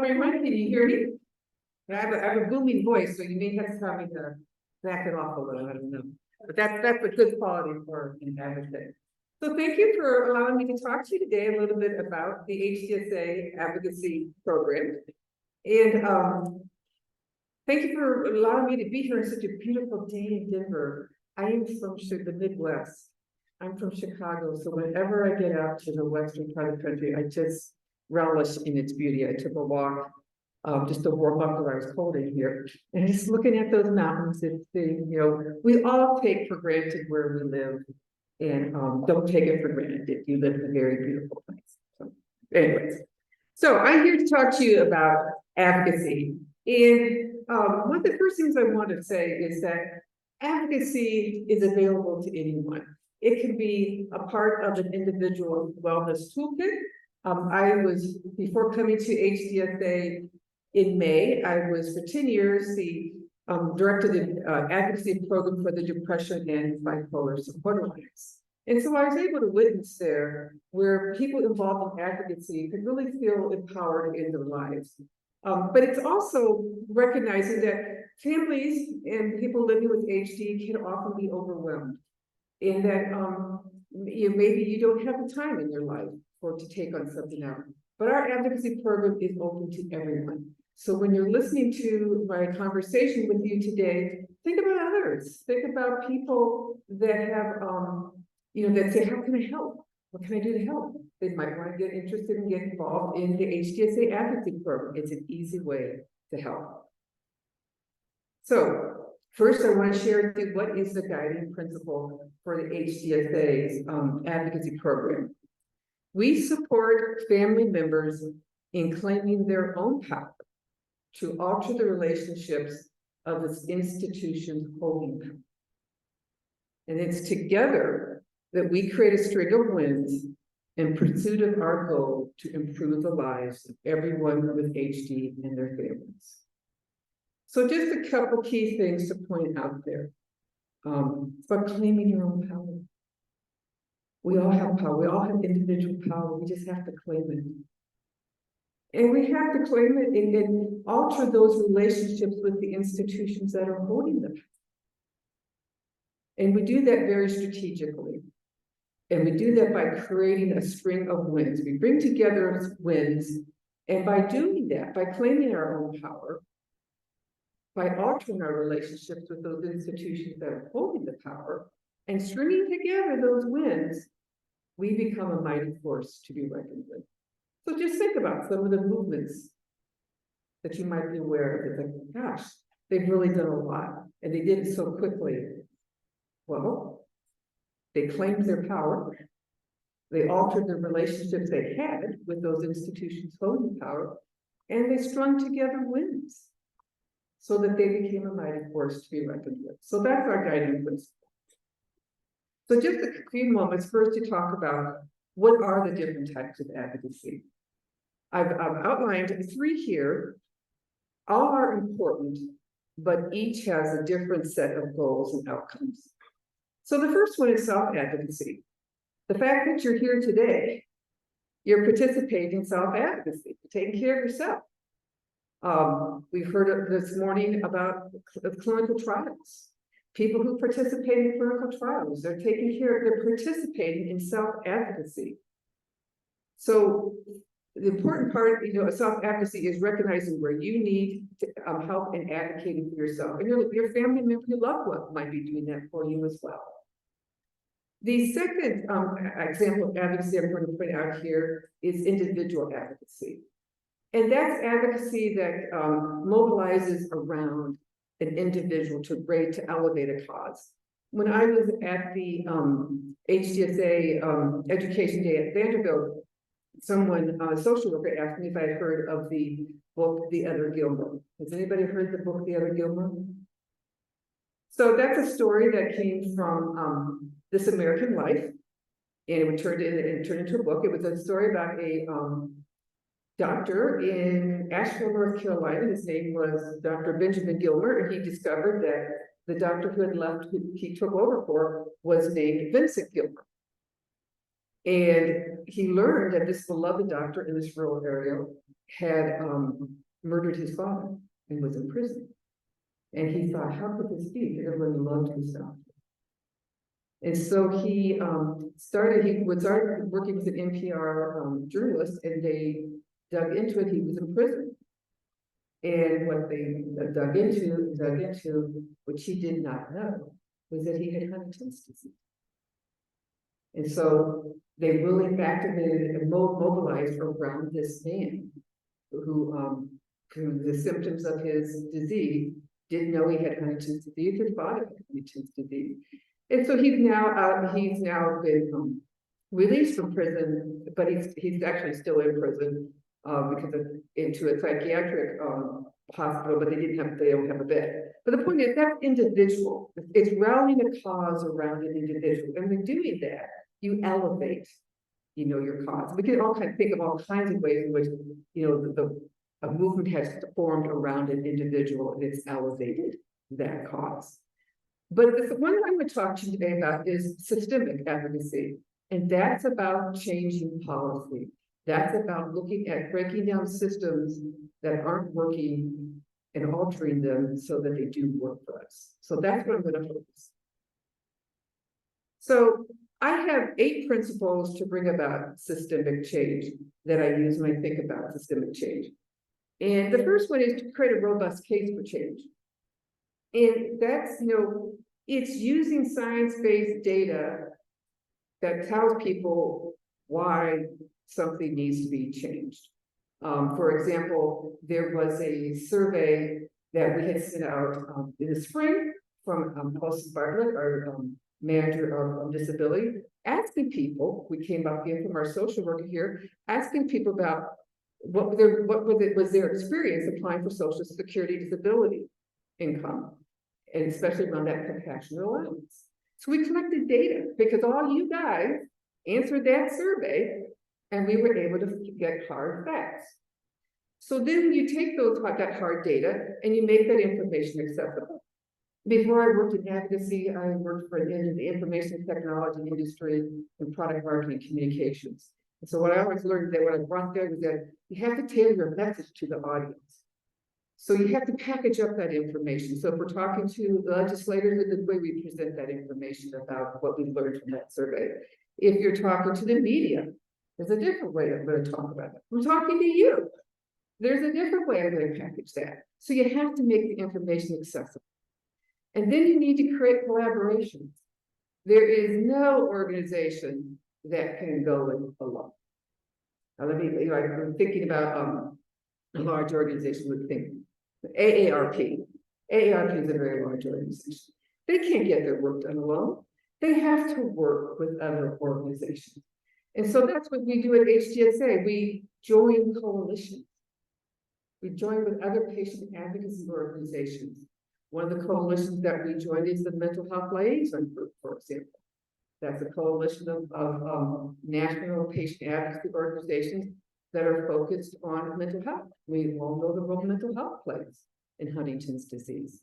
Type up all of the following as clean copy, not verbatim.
everyone, can you hear me? I have a booming voice, so you may have to tell me to back it off a little, I don't know. But that's a good quality for an advocate. So thank you for allowing me to talk to you today a little bit about the HDSA advocacy program. And thank you for allowing me to be here on such a beautiful day in Denver. I am from the Midwest. I'm from Chicago, so whenever I get out to the western part of the country, I just relish in its beauty. I took a walk just to warm up because I was cold in here, and just looking at those mountains, it's we all take for granted where we live, and don't take it for granted if you live in a very beautiful place. So, anyways, so I'm here to talk to you about advocacy, and one of the first things I want to say is that advocacy is available to anyone. It can be a part of an individual wellness toolkit. Before coming to HDSA in May, I was for 10 years the director of the advocacy program for the depression and bipolar support alliance. And so I was able to witness there where people involved in advocacy could really feel empowered in their lives. But it's also recognizing that families and people living with HD can often be overwhelmed. And that maybe you don't have the time in your life to take on something else. But our advocacy program is open to everyone. So when you're listening to my conversation with you today, think about others. Think about people that have, that say, how can I help? What can I do to help? They might want to get interested and get involved in the HDSA advocacy program. It's an easy way to help. So first, I want to share with you what is the guiding principle for the HDSA's advocacy program. We support family members in claiming their own power to alter the relationships of its institutions holding them. And it's together that we create a string of wins in pursuit of our goal to improve the lives of everyone with HD and their families. So just a couple key things to point out there. It's about claiming your own power. We all have power. We all have individual power. We just have to claim it. And we have to claim it and alter those relationships with the institutions that are holding them. And we do that very strategically. And we do that by creating a string of wins. We bring together wins. And by doing that, by claiming our own power, by altering our relationships with those institutions that are holding the power, and stringing together those wins, we become a mighty force to be reckoned with. So just think about some of the movements that you might be aware of. It's like, gosh, they've really done a lot, and they did it so quickly. Well, they claimed their power. They altered the relationships they had with those institutions holding power, and they strung together wins so that they became a mighty force to be reckoned with. So that's our guiding principle. So just a few moments first to talk about what are the different types of advocacy. I've outlined 3 here. All are important, but each has a different set of goals and outcomes. So the first one is self-advocacy. The fact that you're here today, you're participating in self-advocacy, taking care of yourself. We've heard this morning about clinical trials. People who participate in clinical trials, they're participating in self-advocacy. So the important part, of self-advocacy is recognizing where you need to, help and advocating for yourself. And your family member, your loved one might be doing that for you as well. The second example of advocacy I'm going to put out here is individual advocacy. And that's advocacy that mobilizes around an individual to elevate a cause. When I was at the HDSA Education Day at Vanderbilt, someone, a social worker, asked me if I had heard of the book, The Other Gilmer. Has anybody heard the book, The Other Gilmer? So that's a story that came from This American Life, and it turned into a book. It was a story about a doctor in Asheville, North Carolina. His name was Dr. Benjamin Gilmer, and he discovered that the doctor who had left, who he took over for, was named Vincent Gilmer. And he learned that this beloved doctor in this rural area had murdered his father and was in prison. And he thought, how could this be? Because everyone loved himself. And so he started working with an NPR journalist, and they dug into it. He was in prison. And what they dug into, which he did not know, was that he had Huntington's disease. And so they really activated and mobilized around this man who the symptoms of his disease, didn't know he had Huntington's disease. His father had Huntington's disease. And so he's now been released from prison, but he's actually still in prison because into a psychiatric hospital, but they don't have a bed. But the point is, that's individual. It's rallying a cause around an individual, and in doing that, you elevate, your cause. We can think of all kinds of ways in which, a movement has formed around an individual and it's elevated that cause. But the one that I'm going to talk to you today about is systemic advocacy. And that's about changing policy. That's about looking at breaking down systems that aren't working and altering them so that they do work for us. So that's what I'm going to focus. So I have 8 principles to bring about systemic change that I use when I think about systemic change. And the first one is to create a robust case for change. And that's, it's using science-based data that tells people why something needs to be changed. For example, there was a survey that we had sent out in the spring from Elsie Bartlett, our manager of disability, asking people, we came up in from our social worker here, asking people about what was their experience applying for Social Security disability income, and especially around that compassionate allowance. So we collected data because all you guys answered that survey, and we were able to get hard facts. So then you take that hard data and you make that information accessible. Before I worked in advocacy, I worked for the information technology industry and product marketing communications. And so what I always learned that when I brought there was that you have to tailor your message to the audience. So you have to package up that information. So if we're talking to the legislators, the way we present that information about what we learned from that survey. If you're talking to the media, there's a different way I'm going to talk about it. I'm talking to you. There's a different way I'm going to package that. So you have to make the information accessible. And then you need to create collaborations. There is no organization that can go it alone. Now let me, I'm thinking about a large organization would think AARP. AARP is a very large organization. They can't get their work done alone. They have to work with other organizations. And so that's what we do at HDSA. We join coalitions. We join with other patient advocacy organizations. One of the coalitions that we joined is the Mental Health Liaison Group, for example. That's a coalition of national patient advocacy organizations that are focused on mental health. We all know the role mental health plays in Huntington's disease.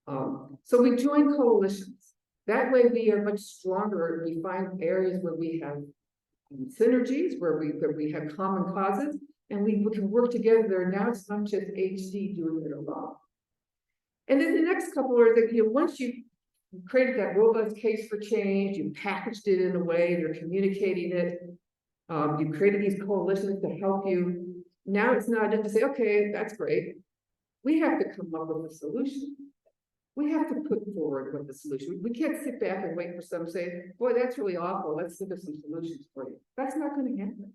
So we join coalitions. That way we are much stronger. We find areas where we have synergies, where we have common causes, and we can work together. Now it's not just HD doing it alone. And then the next couple are that, once you created that robust case for change, you packaged it in a way, you're communicating it, you created these coalitions to help you. Now it's not enough to say, okay, that's great. We have to come up with a solution. We have to put forward what the solution. We can't sit back and wait for some to say, boy, that's really awful. Let's think of some solutions for you. That's not going to happen.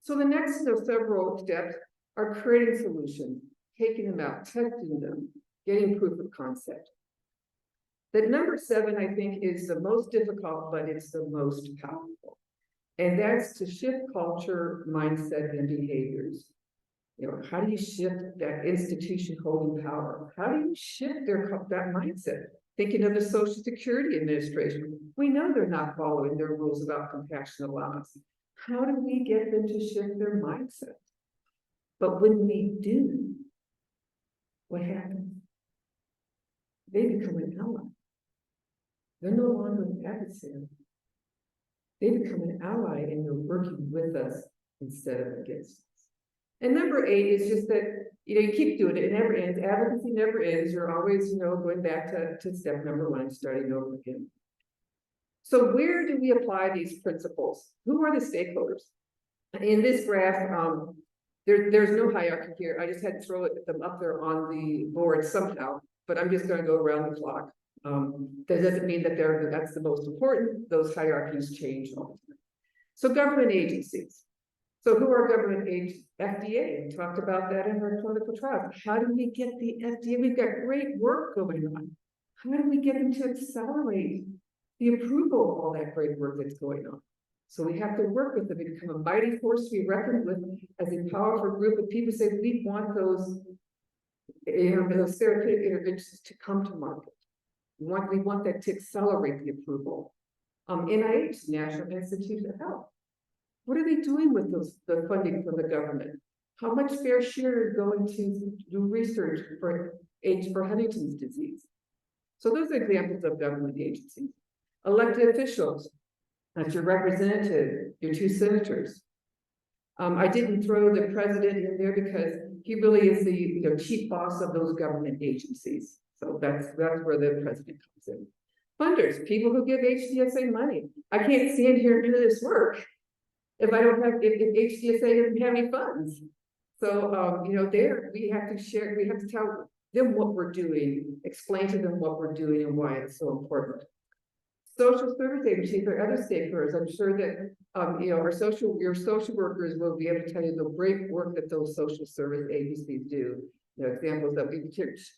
So the next several steps are creating solutions, taking them out, testing them, getting proof of concept. That number 7, I think, is the most difficult, but it's the most powerful. And that's to shift culture, mindset, and behaviors. How do you shift that institution holding power? How do you shift that mindset? Thinking of the Social Security Administration, we know they're not following their rules about compassionate allowance. How do we get them to shift their mindset? But when we do, what happens? They become an ally. They're no longer an adversary. They become an ally and they're working with us instead of against us. And number 8 is just that, you keep doing it, it never ends, advocacy never ends, you're always, going back to step number 1, starting over again. So where do we apply these principles? Who are the stakeholders? In this graph, there's no hierarchy here. I just had to throw them up there on the board somehow, but I'm just going to go around the clock. That doesn't mean that that's the most important. Those hierarchies change all the time. So government agencies. So who are government agencies? FDA, we talked about that in our clinical trials. How do we get the FDA? We've got great work going on. How do we get them to accelerate the approval of all that great work that's going on? So we have to work with them to become a mighty force to be reckoned with as a powerful group of people say we want those therapeutic interventions to come to market. We want that to accelerate the approval. NIH, National Institute of Health. What are they doing with the funding from the government? How much fair share is going to do research for Huntington's disease? So those are examples of government agencies. Elected officials, that's your representative, your 2 senators. I didn't throw the president in there because he really is the chief boss of those government agencies. So that's where the president comes in. Funders, people who give HDSA money. I can't stand here and do this work if I don't have, if HDSA doesn't have any funds. So, there we have to share, we have to tell them what we're doing, explain to them what we're doing and why it's so important. Social service agencies or other stakeholders. I'm sure that your social workers will be able to tell you the great work that those social service agencies do. Examples that we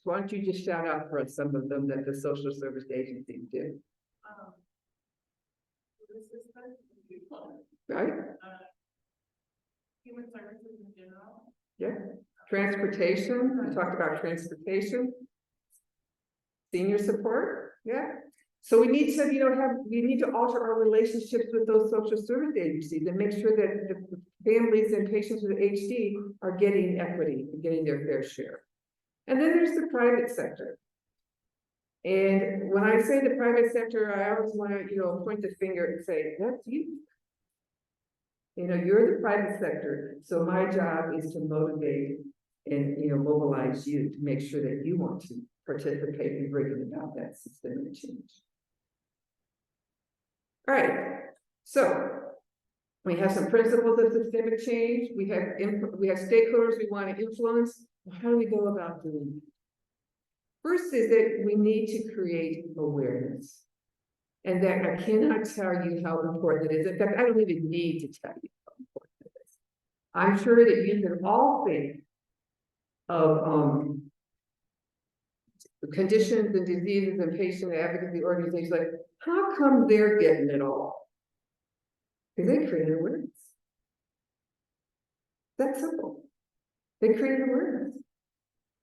why don't you just shout out for us some of them that the social service agencies do? Right? Human services in general. Yeah. Transportation. We talked about transportation. Senior support. Yeah. So we need to alter our relationships with those social service agencies and make sure that the families and patients with HD are getting equity and getting their fair share. And then there's the private sector. And when I say the private sector, I always want to, point the finger and say, that's you. You're the private sector. So my job is to motivate and, mobilize you to make sure that you want to participate in bringing about that systemic change. All right, so we have some principles of systemic change. We have stakeholders we want to influence. How do we go about doing it? First is that we need to create awareness. And that I cannot tell you how important it is. In fact, I don't even need to tell you how important it is. I'm sure that you can all think of conditions and diseases and patient advocacy organizations like, how come they're getting it all? Because they created awareness. That's simple. They created awareness.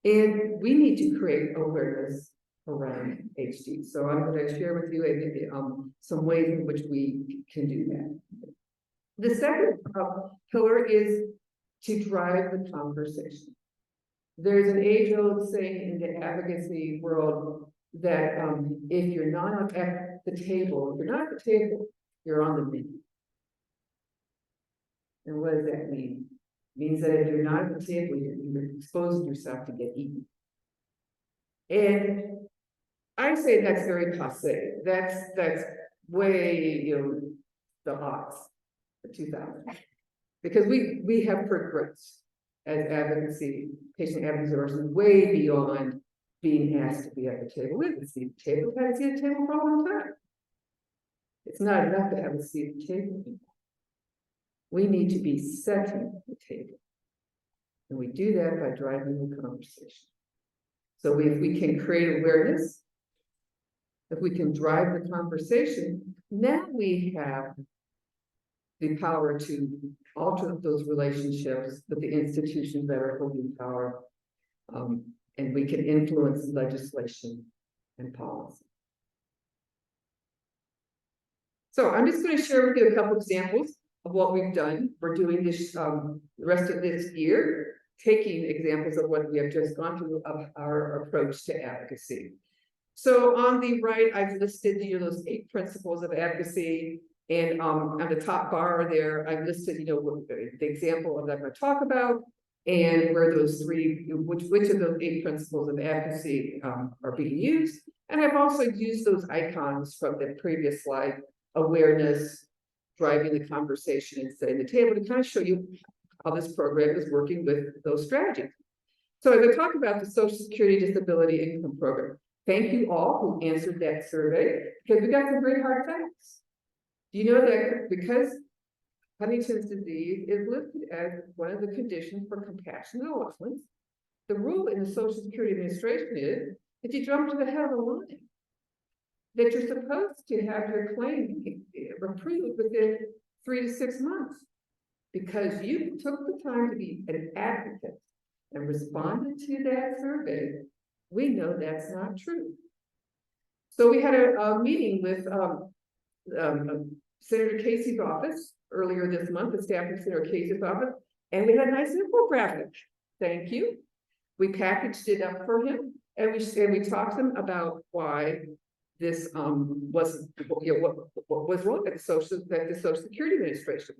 And we need to create awareness around HD. So I'm going to share with you some ways in which we can do that. The second pillar is to drive the conversation. There's an age-old saying in the advocacy world that if you're not at the table, you're on the menu. And what does that mean? It means that if you're not at the table, you're exposing yourself to get eaten. And I say that's very passe. That's way, the odds for 2000. Because we have progressed as patient advocacy organizations way beyond being asked to be at the table. We have a seat at the table. We've had a seat at the table for a long time. It's not enough to have a seat at the table. We need to be setting the table. And we do that by driving the conversation. So if we can create awareness, if we can drive the conversation, now we have the power to alter those relationships with the institutions that are holding power, and we can influence legislation and policy. So I'm just going to share with you a couple examples of what we've done. We're doing this the rest of this year, taking examples of what we have just gone through of our approach to advocacy. So on the right, I've listed those 8 principles of advocacy. And on the top bar there, I've listed, the example of that I'm going to talk about. and where those three, which of those 8 principles of advocacy are being used. And I've also used those icons from the previous slide, awareness, driving the conversation, and setting the table, to kind of show you how this program is working with those strategies. So as I talk about the Social Security Disability Income Program, thank you all who answered that survey, because we got some very hard facts. Do you know that because Huntington's disease is listed as one of the conditions for compassionate allowance, the rule in the Social Security Administration is that you jump to the head of the line, that you're supposed to have your claim approved within 3 to 6 months, because you took the time to be an advocate and responded to that survey. We know that's not true. So we had a meeting with Senator Casey's office earlier this month, the staff of Senator Casey's office, and we had a nice infographic. Thank you. We packaged it up for him, and we talked to him about why this was, you know, what was wrong at the Social Security Administration.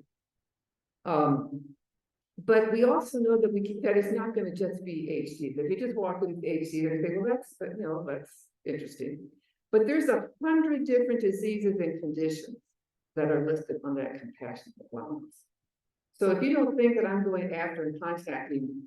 But we also know that that it's not going to just be HD. If you just walk with HD and say, well, that's interesting. But there's 100 different diseases and conditions that are listed on that compassionate allowance. So if you don't think that I'm going after and contacting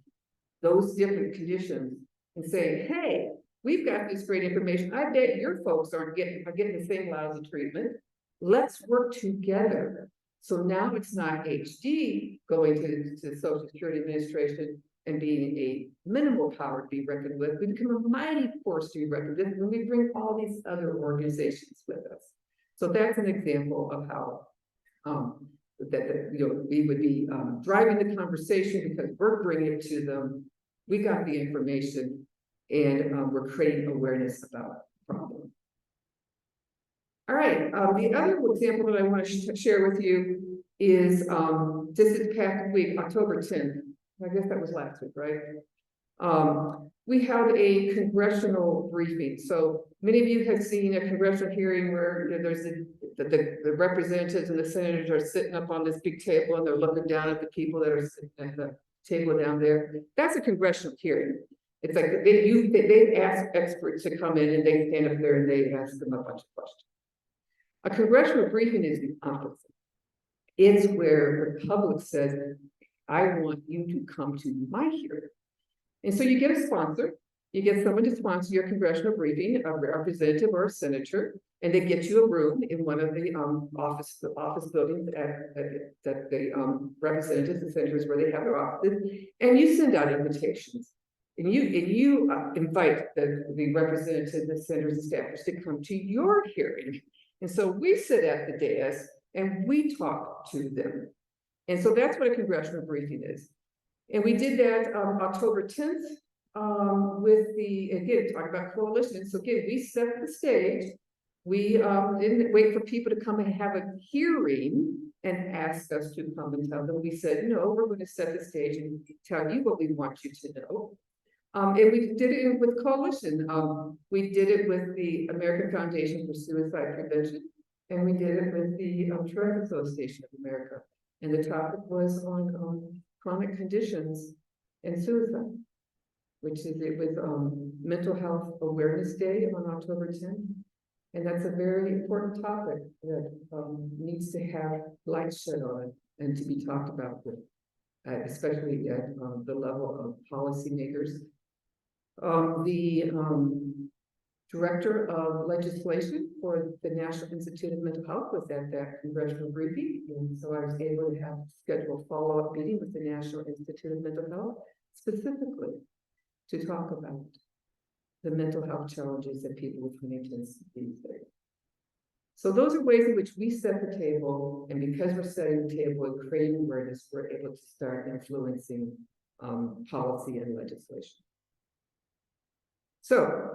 those different conditions and saying, hey, we've got this great information, I bet your folks are getting the same lousy treatment. Let's work together. So now it's not HD going to the Social Security Administration and being a minimal power to be reckoned with. We become a mighty force to be reckoned with when we bring all these other organizations with us. So that's an example of how we would be driving the conversation, because we're bringing it to them. We got the information, and we're creating awareness about the problem. All right, the other example that I want to share with you is this past week, October 10th. I guess that was last week, right? We held a congressional briefing. So many of you have seen a congressional hearing where there's the representatives and the senators are sitting up on this big table, and they're looking down at the people that are sitting at the table down there. That's a congressional hearing. It's like they ask experts to come in, and they stand up there and they ask them a bunch of questions. A congressional briefing is the opposite. It's where the public says, I want you to come to my hearing. And so you get a sponsor, you get someone to sponsor your congressional briefing, a representative or a senator, and they get you a room in one of the office buildings that the representatives and senators where they have their offices, and you send out invitations. And you invite the representatives, the senators, and staffers to come to your hearing. And so we sit at the dais and we talk to them. And so that's what a congressional briefing is. And we did that October 10th with again, talk about coalition. So again, we set the stage. We didn't wait for people to come and have a hearing and ask us to come and tell them. We said, no, we're going to set the stage and tell you what we want you to know. And we did it with coalition. We did it with the American Foundation for Suicide Prevention, and we did it with the Truck Association of America. And the topic was on chronic conditions and suicide, it was Mental Health Awareness Day on October 10th. And that's a very important topic that needs to have light shed on it and to be talked about with, especially at the level of policymakers. The Director of Legislation for the National Institute of Mental Health was at that congressional briefing, and so I was able to have scheduled a follow-up meeting with the National Institute of Mental Health specifically to talk about the mental health challenges that people with Huntington's disease face. So those are ways in which we set the table, and because we're setting the table and creating awareness, we're able to start influencing policy and legislation. So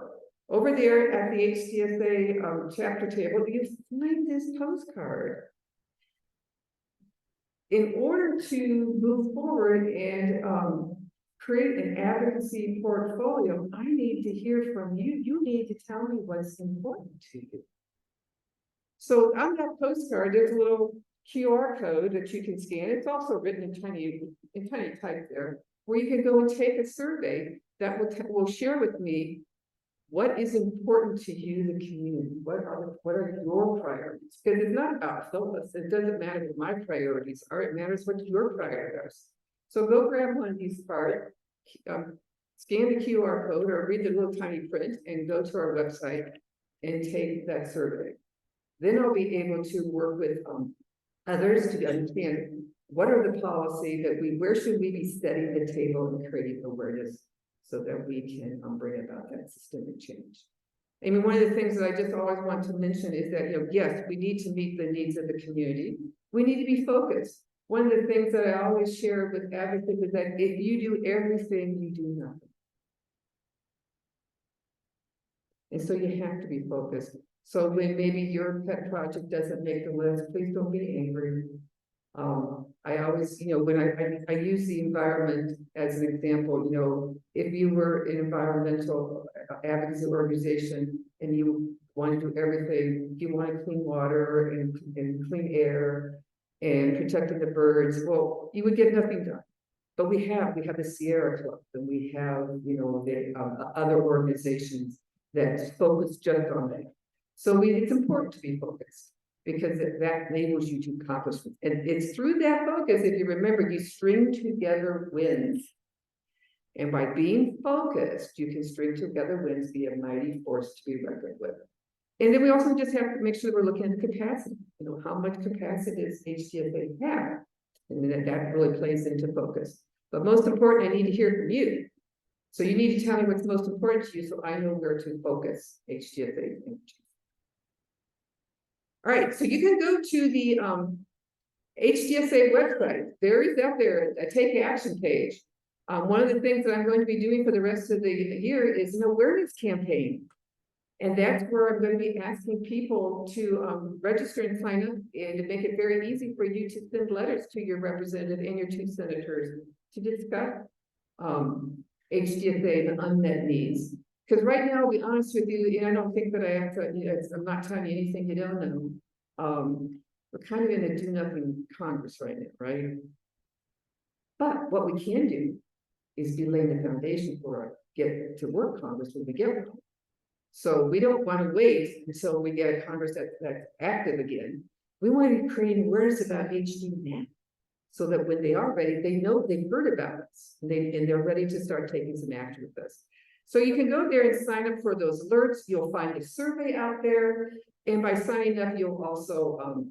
over there at the HDSA chapter table, you find this postcard. In order to move forward and create an advocacy portfolio, I need to hear from you. You need to tell me what's important to you. So on that postcard, there's a little QR code that you can scan. It's also written in tiny type there. where you can go and take a survey that will share with me what is important to you, the community. What are your priorities? Because it's not about Phyllis. It doesn't matter what my priorities are. It matters what your priorities are. So go grab one of these cards, scan the QR code or read the little tiny print and go to our website and take that survey. Then I'll be able to work with others to understand what are the policy that where should we be setting the table and creating awareness so that we can bring about that systemic change. I mean, one of the things that I just always want to mention is that, yes, we need to meet the needs of the community. We need to be focused. One of the things that I always share with advocates is that if you do everything, you do nothing. And so you have to be focused. So when maybe your pet project doesn't make the list, please don't be angry. I always, when I use the environment as an example, if you were an environmental advocacy organization and you want to do everything, you want clean water and clean air and protecting the birds, well, you would get nothing done. But we have the Sierra Club, and we have, the other organizations that focus just on that. So it's important to be focused, because that enables you to accomplish it. And it's through that focus, if you remember, you string together wins. And by being focused, you can string together wins, be a mighty force to be reckoned with. And then we also just have to make sure we're looking at the capacity. How much capacity does HDSA have? And then that really plays into focus. But most important, I need to hear from you. So you need to tell me what's most important to you so I know where to focus HDSA energy. All right, so you can go to the HDSA website. There is out there a take action page. One of the things that I'm going to be doing for the rest of the year is an awareness campaign. And that's where I'm going to be asking people to register and sign up, and to make it very easy for you to send letters to your representative and your 2 senators to discuss HDSA and unmet needs. Because right now, I'll be honest with you, and I don't think that I have to, I'm not telling you anything you don't know. We're kind of in a do-nothing Congress right now, right? But what we can do is be laying the foundation for a get to work Congress when we get one. So we don't want to wait until we get a Congress that's active again. We want to create awareness about HD now, so that when they are ready, they know they've heard about us, and they're ready to start taking some action with us. So you can go there and sign up for those alerts. You'll find a survey out there, and by signing up, you'll also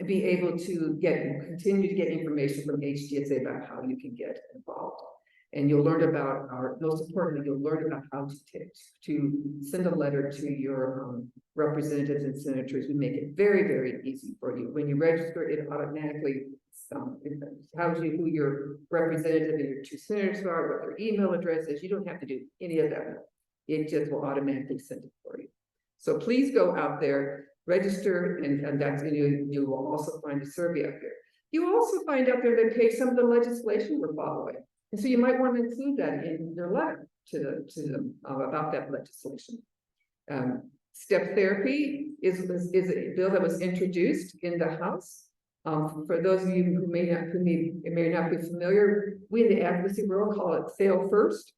be able to continue to get information from HDSA about how you can get involved. And you'll learn about most importantly, you'll learn about how to send a letter to your representatives and senators. We make it very, very easy for you. When you register, it automatically tells you who your representative and your 2 senators are, what their email address is. You don't have to do any of that. It just will automatically send it for you. So please go out there, register, and that's you will also find a survey out there. You also find out there that some of the legislation we're following. And so you might want to include that in your letter to them about that legislation. Step therapy is a bill that was introduced in the House. For those of you who may not be familiar, we in the advocacy world call it fail first.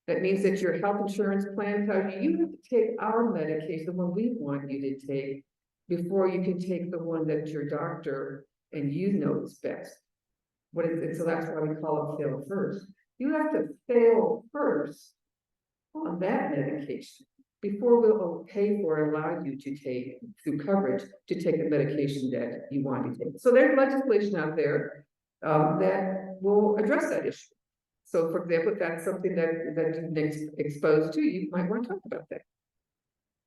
That means that your health insurance plan tells you have to take our medication, the one we want you to take, before you can take the one that your doctor and you know is best. So that's why we call it fail first. You have to fail first on that medication before we'll pay for and allow you to take, through coverage, to take the medication that you want to take. So there's legislation out there that will address that issue. So for example, if that's something that you've been exposed to, you might want to talk about that.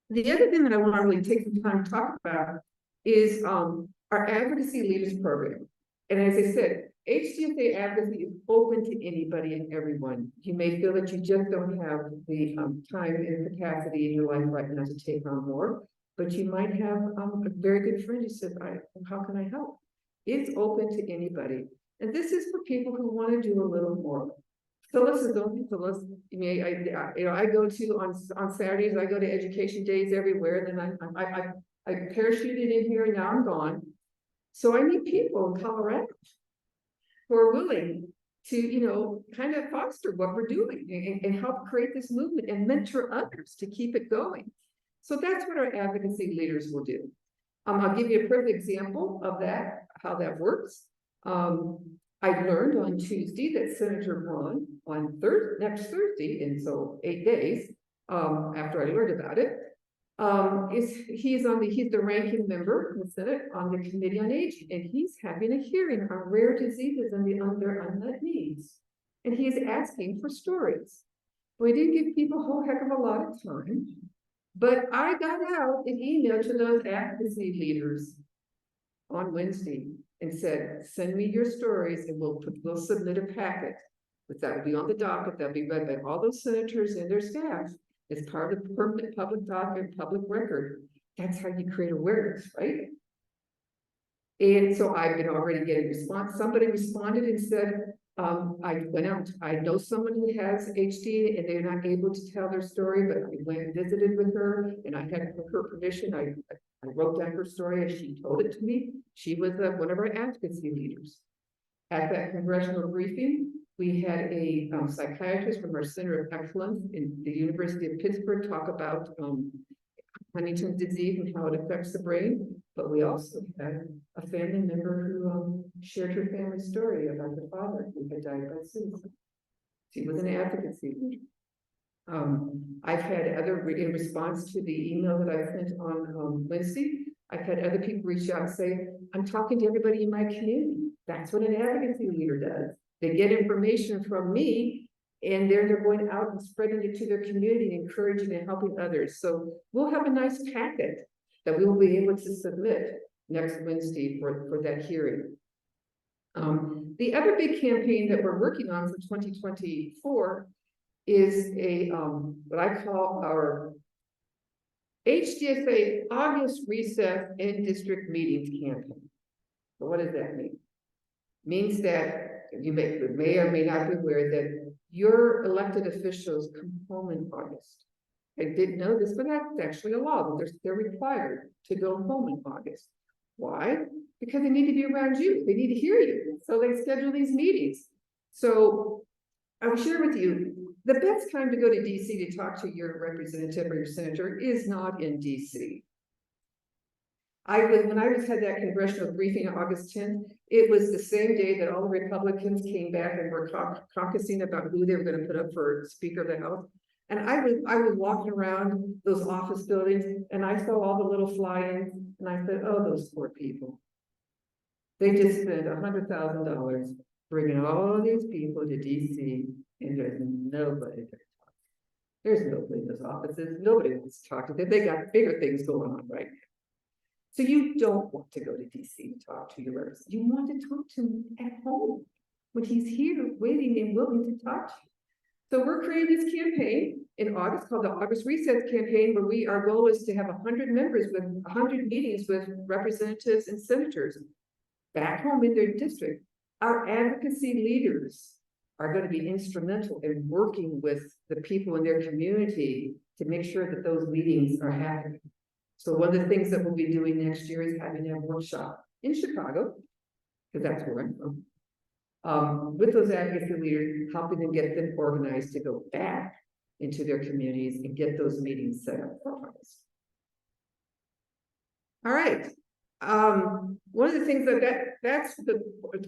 The other thing that I want to really take some time to talk about is our Advocacy Leaders Program. And as I said, HDSA advocacy is open to anybody and everyone. You may feel that you just don't have the time and capacity in your life right now to take on more, but you might have a very good friend who says, how can I help? It's open to anybody. And this is for people who want to do a little more. Phyllis is only Phyllis. I go to on Saturdays, I go to education days everywhere, and then I parachuted in here and now I'm gone. So I need people in Colorado who are willing to, kind of foster what we're doing and help create this movement and mentor others to keep it going. So that's what our advocacy leaders will do. I'll give you a perfect example of that, how that works. I learned on Tuesday that Senator Braun on next Thursday, and so 8 days after I learned about it, he's the ranking member in the Senate on the Committee on Aging, and he's having a hearing on rare diseases and their unmet needs. And he's asking for stories. We didn't give people a whole heck of a lot of time, but I got out an email to those advocacy leaders on Wednesday and said, send me your stories and we'll submit a packet. But that will be on the docket, that'll be read by all those senators and their staff. It's part of the permanent public document, public record. That's how you create awareness, right? And so I've been already getting response. Somebody responded and said, I went out, I know someone who has HD and they're not able to tell their story, but I went and visited with her and I had her permission. I wrote down her story as she told it to me. She was one of our advocacy leaders. At that congressional briefing, we had a psychiatrist from our Center of Excellence in the University of Pittsburgh talk about Huntington disease and how it affects the brain. But we also had a family member who shared her family story about her father who had died by suicide. She was an advocacy leader. I've had in response to the email that I sent on Wednesday, I've had other people reach out and say, I'm talking to everybody in my community. That's what an advocacy leader does. They get information from me and they're going out and spreading it to their community, encouraging and helping others. So we'll have a nice packet that we will be able to submit next Wednesday for that hearing. The other big campaign that we're working on for 2024 is a what I call our HDSA August Recess and District Meetings campaign. So what does that mean? Means that you may or may not be aware that your elected officials come home in August. I didn't know this, but that's actually a law that they're required to go home in August. Why? Because they need to be around you. They need to hear you. So they schedule these meetings. So I'll share with you, the best time to go to DC to talk to your representative or your senator is not in DC. When I had that congressional briefing on August 10th, it was the same day that all the Republicans came back and were caucusing about who they were going to put up for Speaker of the House. And I was walking around those office buildings and I saw all the little fly-ins and I said, oh, those poor people. They just spent $100,000 bringing all these people to DC and there's nobody there. There's nobody in those offices. Nobody wants to talk to them. They got bigger things going on right now. So you don't want to go to DC to talk to your representative. You want to talk to him at home when he's here waiting and willing to talk to you. So we're creating this campaign in August called the August Recess Campaign, where our goal is to have 100 members with 100 meetings with representatives and senators back home in their district. Our advocacy leaders are going to be instrumental in working with the people in their community to make sure that those meetings are happening. So one of the things that we'll be doing next year is having a workshop in Chicago, because that's where I'm from, with those advocacy leaders, helping them get them organized to go back into their communities and get those meetings set up for us. All right. One of the things that's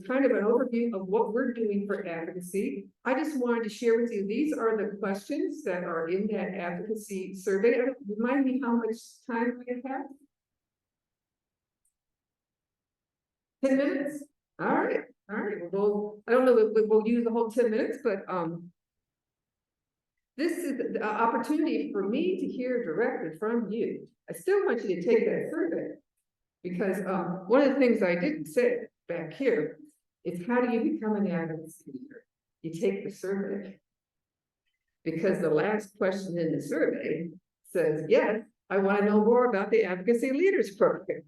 kind of an overview of what we're doing for advocacy. I just wanted to share with you, these are the questions that are in that advocacy survey. Remind me how much time we have? 10 minutes? All right. Well, I don't know if we'll use the whole 10 minutes, but this is the opportunity for me to hear directly from you. I still want you to take that survey. Because one of the things I didn't say back here is, how do you become an advocacy leader? You take the survey. Because the last question in the survey says, yes, I want to know more about the Advocacy Leaders Program.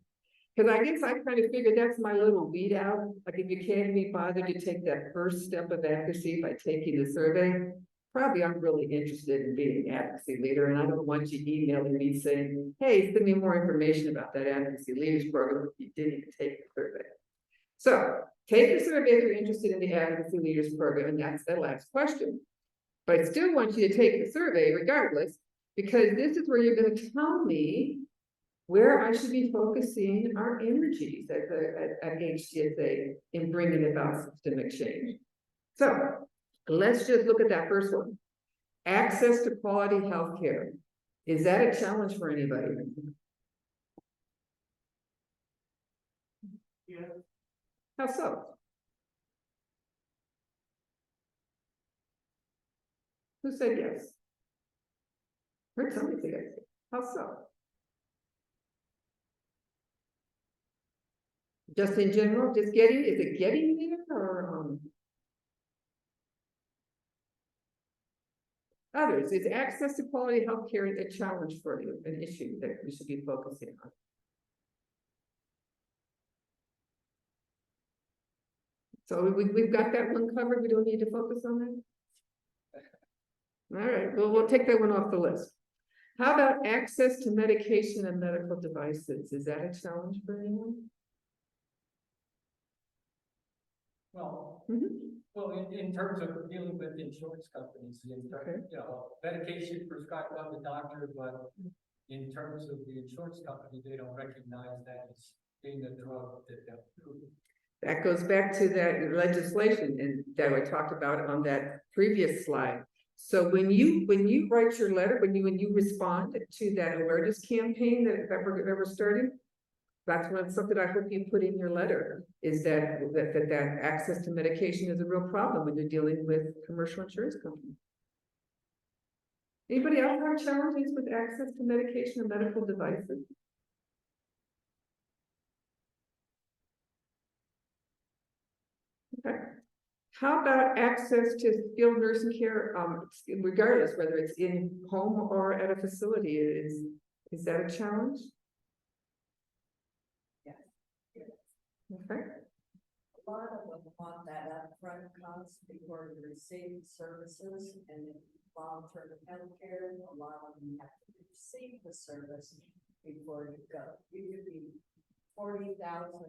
Because I guess I kind of figured that's my little weed out. Like, if you can't be bothered to take that first step of advocacy by taking the survey, probably I'm really interested in being an advocacy leader, and I don't want you emailing me saying, hey, send me more information about that Advocacy Leaders Program if you didn't even take the survey. So take the survey if you're interested in the Advocacy Leaders Program, and that's the last question. But I still want you to take the survey regardless, because this is where you're going to tell me where I should be focusing our energies at HDSA in bringing about systemic change. So let's just look at that first one. Access to quality health care. Is that a challenge for anybody? Yeah. How so? Who said yes? Heard somebody say yes. How so? Just in general, is it getting there or others? Is access to quality health care a challenge for you, an issue that we should be focusing on? So we've got that one covered. We don't need to focus on that. All right, well, we'll take that one off the list. How about access to medication and medical devices? Is that a challenge for anyone? Well, Mhm. well, in terms of dealing with insurance companies, Okay. you know, medication prescribed by the doctor, but in terms of the insurance company, they don't recognize that as being a drug that they're approved. That goes back to that legislation and that I talked about on that previous slide. So when you write your letter, when you respond to that awareness campaign that we're starting, that's something I hope you put in your letter, is that access to medication is a real problem when you're dealing with commercial insurance companies. Anybody else have challenges with access to medication or medical devices? Okay. How about access to skilled nursing care, regardless whether it's in home or at a facility? Is that a challenge? Yes. Okay. A lot of them want that upfront cost before you receive services, and in long-term health care, a lot of them have to receive the service before you go. You could be 40,000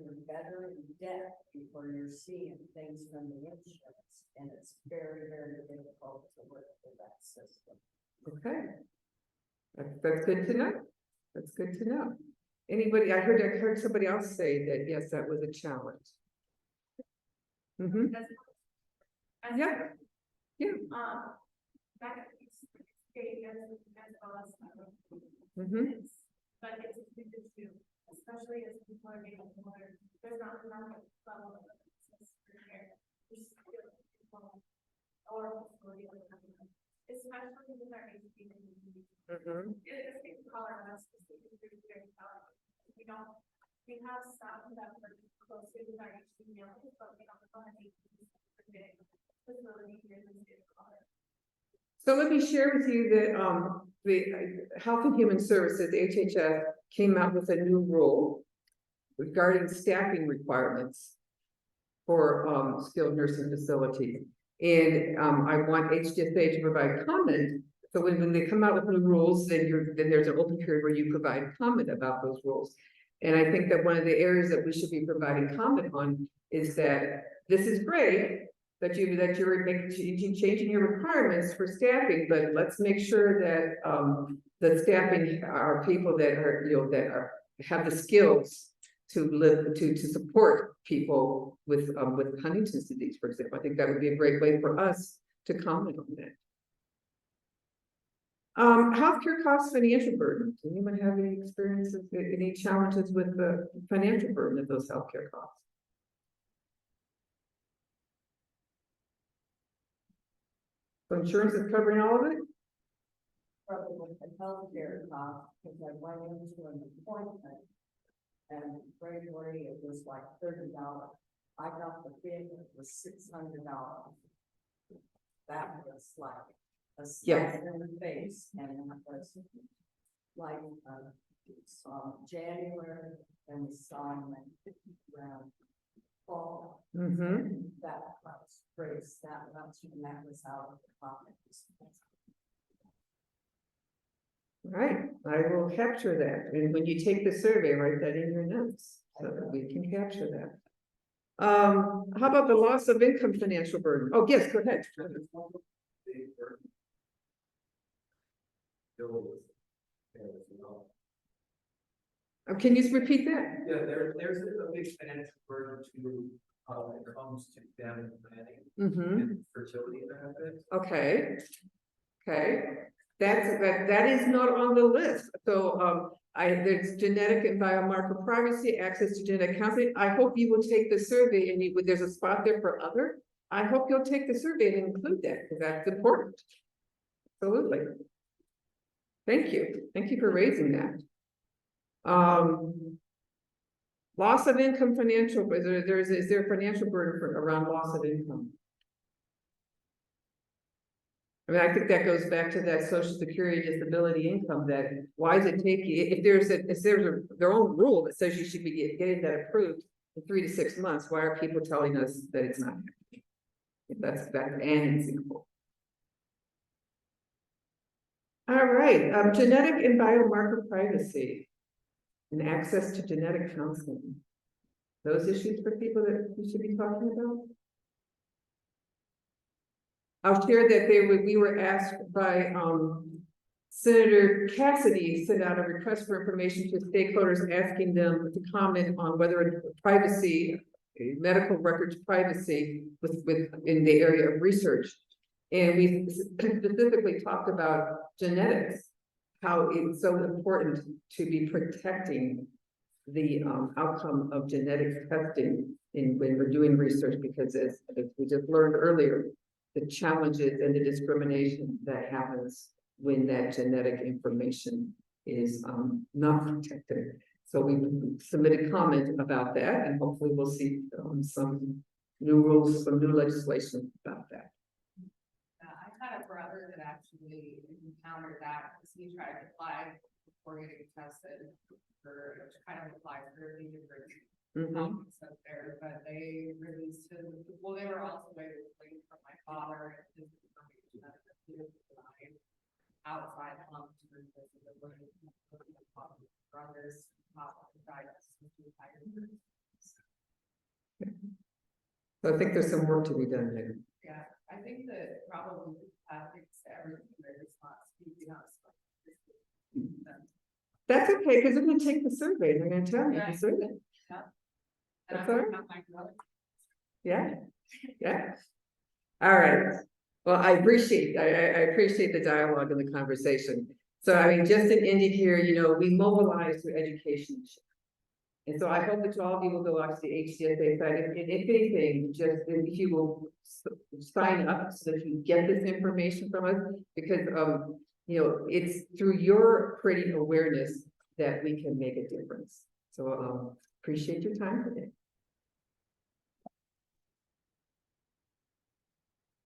or better in debt before you're seeing things from the insurance, and it's very, very difficult to work through that system. Okay. That's good to know. That's good to know. Anybody, I heard somebody else say that, yes, that was a challenge. Mm-hmm. Yeah. Yeah. Back at the state as well as Mm-hmm. but it's a big issue, especially as people are getting older. There's not enough level of access for care. Or especially with our HDSA community. Mm-hmm. It's a Colorado specifically very powerful. We have some that work closely with our HDSA, but we don't have any facility here in the state of Colorado. So let me share with you that the Health and Human Services, HHS, came out with a new rule regarding staffing requirements for skilled nursing facilities. And I want HDSA to provide comment. So when they come out with new rules, then there's an open period where you provide comment about those rules. And I think that one of the areas that we should be providing comment on is that this is great that you're changing your requirements for staffing, but let's make sure that the staffing are people that are have the skills to live to support people with Huntington's disease, for example. I think that would be a great way for us to comment on that. Healthcare costs, financial burden. Does anyone have any experiences, any challenges with the financial burden of those healthcare costs? So insurance is covering all of it? Probably with the healthcare cost, because I went into an appointment and regularly it was like $30. I got the bid, it was $600. That was like a slap in the face, and it was like January, and we saw him around fall. Mm-hmm. That was raised that much, and that was out of the pocket. Right, I will capture that. And when you take the survey, write that in your notes so that we can capture that. How about the loss of income financial burden? Oh, yes, go ahead. Can you repeat that? Yeah, there's a big financial burden to, when it comes to family planning Mm-hmm, and fertility benefits. okay. Okay, that is not on the list, so, there's genetic and biomarker privacy, access to genetic counseling. I hope you will take the survey and there's a spot there for other. I hope you'll take the survey and include that, because that's important. Absolutely. Thank you for raising that. Loss of income financial, is there financial burden around loss of income? I mean, I think that goes back to that social security disability income, that why does it take you, if there's their own rule that says you should be getting that approved in 3 to 6 months, why are people telling us that it's not happening? If that's and it's equal. All right, genetic and biomarker privacy and access to genetic counseling. Those issues for people that we should be talking about? I'll share that we were asked by Senator Cassidy sent out a request for information to stakeholders, asking them to comment on whether privacy, medical records privacy in the area of research. And we specifically talked about genetics, how it's so important to be protecting the outcome of genetic testing when we're doing research, because as we just learned earlier, the challenges and the discrimination that happens when that genetic information is not protected. So we submitted comment about that, and hopefully we'll see some new rules, some new legislation about that. I had a brother that actually encountered that because he tried to apply before getting tested for to kind of apply for a few different topics up there, but they released him. Well, they were also waiting from my father and his information that he was denied outside Huntington because of the brother's diagnosis. So I think there's some work to be done there. Yeah, I think that probably fix everything there is not speaking up. That's okay, because they're gonna take the survey, and they're gonna tell you the survey. Yeah. That's all right. Yeah, yeah. All right. Well, I appreciate the dialogue and the conversation. So I mean, just in ending here, we mobilize through education. And so I hope that all of you will go out to the HDSA site, and if anything, just if you will sign up so that you get this information from us, because it's through your pretty awareness that we can make a difference. So appreciate your time today.